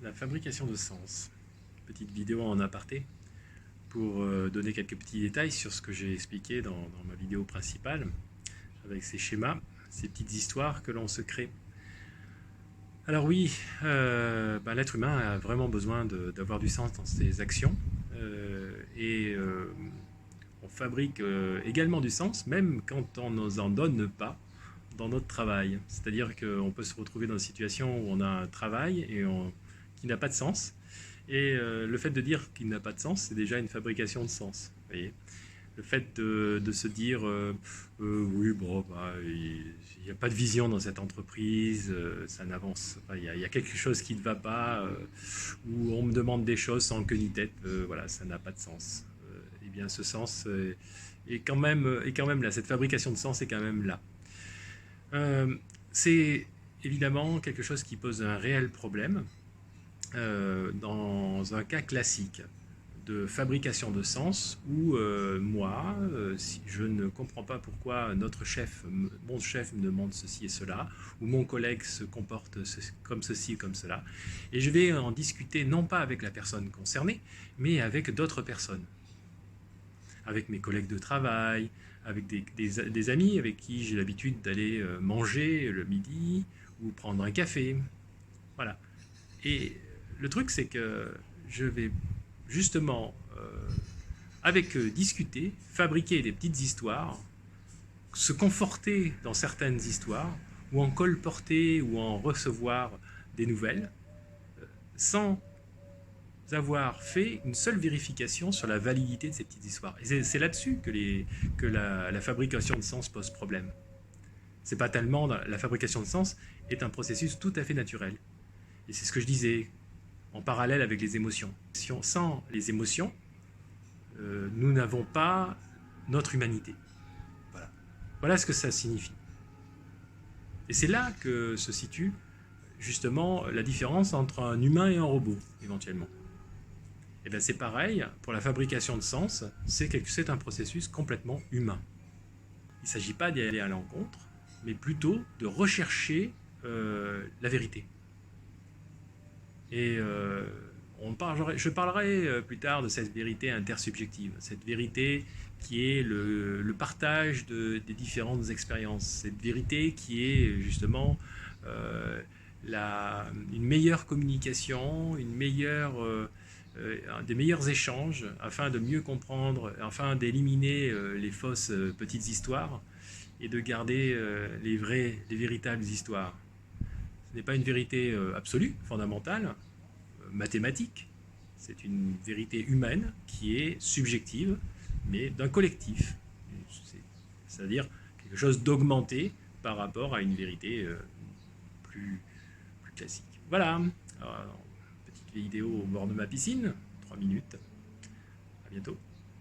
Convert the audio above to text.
La fabrication de sens. Petite vidéo en aparté pour donner quelques petits détails sur ce que j'ai expliqué dans ma vidéo principale, avec ces schémas, ces petites histoires que l'on se crée. Alors oui, l'être humain a vraiment besoin d'avoir du sens dans ses actions, et on fabrique également du sens, même quand on ne en donne pas dans notre travail. C'est-à-dire qu'on peut se retrouver dans une situation où on a un travail qui n'a pas de sens. Et le fait de dire qu'il n'a pas de sens, c'est déjà une fabrication de sens. Vous voyez, le fait de se dire oui, bon, il n'y a pas de vision dans cette entreprise, ça n'avance pas, il y a quelque chose qui ne va pas, ou on me demande des choses sans queue ni tête, voilà, ça n'a pas de sens. Et bien ce sens est quand même là, cette fabrication de sens est quand même là. C'est évidemment quelque chose qui pose un réel problème dans un cas classique de fabrication de sens où moi, si je ne comprends pas pourquoi mon chef me demande ceci et cela, ou mon collègue se comporte comme ceci, comme cela, et je vais en discuter non pas avec la personne concernée, mais avec d'autres personnes, avec mes collègues de travail, avec des amis avec qui j'ai l'habitude d'aller manger le midi ou prendre un café. Voilà. Et le truc, c'est que je vais justement, avec eux, discuter, fabriquer des petites histoires, se conforter dans certaines histoires, ou en colporter ou en recevoir des nouvelles, sans avoir fait une seule vérification sur la validité de ces petites histoires. Et c'est là-dessus que la fabrication de sens pose problème. C'est pas tellement la fabrication de sens est un processus tout à fait naturel. Et c'est ce que je disais en parallèle avec les émotions. Sans les émotions, nous n'avons pas notre humanité. Voilà. Voilà ce que ça signifie. Et c'est là que se situe justement la différence entre un humain et un robot, éventuellement. Et bien c'est pareil, pour la fabrication de sens, c'est un processus complètement humain. Il ne s'agit pas d'y aller à l'encontre, mais plutôt de rechercher la vérité. Et je parlerai plus tard de cette vérité intersubjective, cette vérité qui est le partage des différentes expériences, cette vérité qui est justement euh, une meilleure communication, des meilleurs échanges, afin de mieux comprendre, afin d'éliminer les fausses petites histoires et de garder les véritables histoires. Ce n'est pas une vérité absolue, fondamentale, mathématique. C'est une vérité humaine qui est subjective, mais d'un collectif. C'est-à-dire quelque chose d'augmenté par rapport à une vérité plus classique. Voilà. Alors, petite vidéo au bord de ma piscine, 3 minutes. À bientôt.